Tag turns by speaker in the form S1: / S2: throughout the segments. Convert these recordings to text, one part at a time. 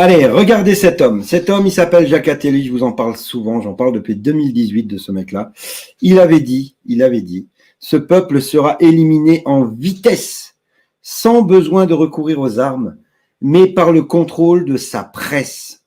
S1: Allez, regardez cet homme. Cet homme, il s'appelle Jacques Attali, je vous en parle souvent, j'en parle depuis 2018 de ce mec-là. Il avait dit, ce peuple sera éliminé en vitesse, sans besoin de recourir aux armes, mais par le contrôle de sa presse.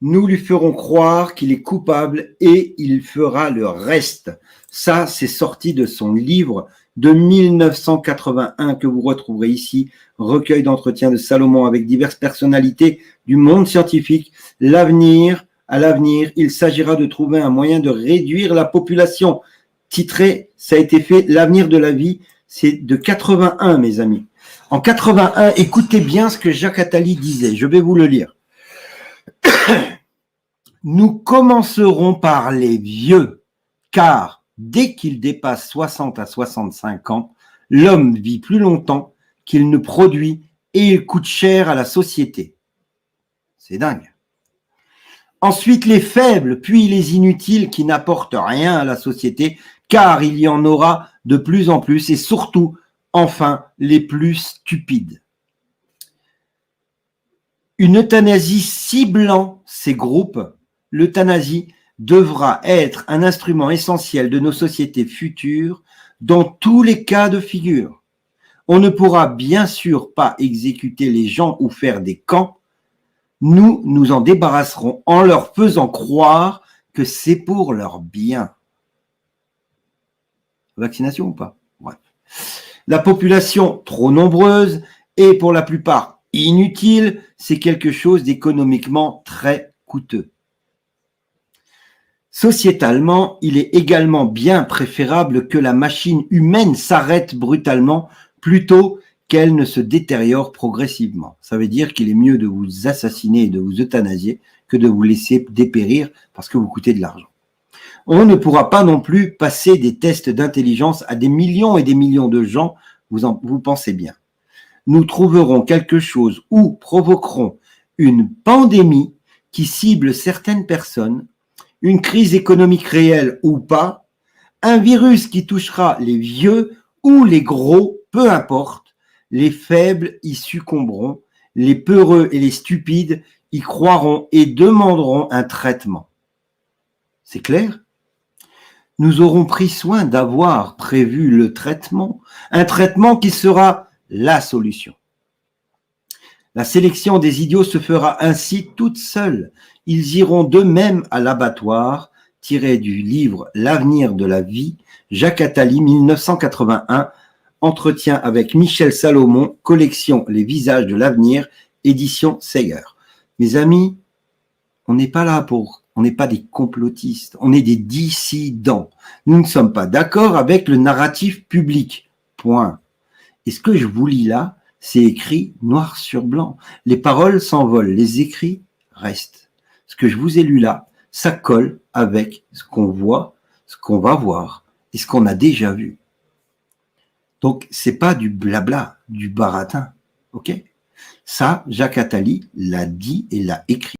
S1: Nous lui ferons croire qu'il est coupable et il fera le reste. Ça, c'est sorti de son livre de 1981 que vous retrouverez ici, recueil d'entretiens de Salomon avec diverses personnalités du monde scientifique. À l'avenir, il s'agira de trouver un moyen de réduire la population. Titré, ça a été fait, l'avenir de la vie, c'est de 81, mes amis. En 81, écoutez bien ce que Jacques Attali disait, je vais vous le lire. Nous commencerons par les vieux, car dès qu'il dépasse 60 à 65 ans, l'homme vit plus longtemps qu'il ne produit et il coûte cher à la société. C'est dingue. Ensuite, les faibles, puis les inutiles qui n'apportent rien à la société, car il y en aura de plus en plus et surtout, enfin, les plus stupides. Une euthanasie ciblant ces groupes, l'euthanasie devra être un instrument essentiel de nos sociétés futures dans tous les cas de figure. On ne pourra bien sûr pas exécuter les gens ou faire des camps. Nous nous en débarrasserons en leur faisant croire que c'est pour leur bien. Vaccination ou pas? Bref. La population trop nombreuse et pour la plupart inutile, c'est quelque chose d'économiquement très coûteux. Sociétalement, il est également bien préférable que la machine humaine s'arrête brutalement plutôt qu'elle ne se détériore progressivement. Ça veut dire qu'il est mieux de vous assassiner et de vous euthanasier que de vous laisser dépérir parce que vous coûtez de l'argent. On ne pourra pas non plus passer des tests d'intelligence à des millions et des millions de gens, vous pensez bien. Nous trouverons quelque chose ou provoquerons une pandémie qui cible certaines personnes, une crise économique réelle ou pas, un virus qui touchera les vieux ou les gros, peu importe, les faibles y succomberont, les peureux et les stupides y croiront et demanderont un traitement. C'est clair? Nous aurons pris soin d'avoir prévu le traitement, un traitement qui sera la solution. La sélection des idiots se fera ainsi toute seule. Ils iront d'eux-mêmes à l'abattoir, tiré du livre L'avenir de la vie, Jacques Attali, 1981, entretien avec Michel Salomon, collection Les visages de l'avenir, édition Seyer. Mes amis, on n'est pas des complotistes, on est des dissidents. Nous ne sommes pas d'accord avec le narratif public. Point. Et ce que je vous lis là, c'est écrit noir sur blanc. Les paroles s'envolent, les écrits restent. Ce que je vous ai lu là, ça colle avec ce qu'on voit, ce qu'on va voir et ce qu'on a déjà vu. Donc, c'est pas du blabla, du baratin. OK? Ça, Jacques Attali l'a dit et l'a écrit.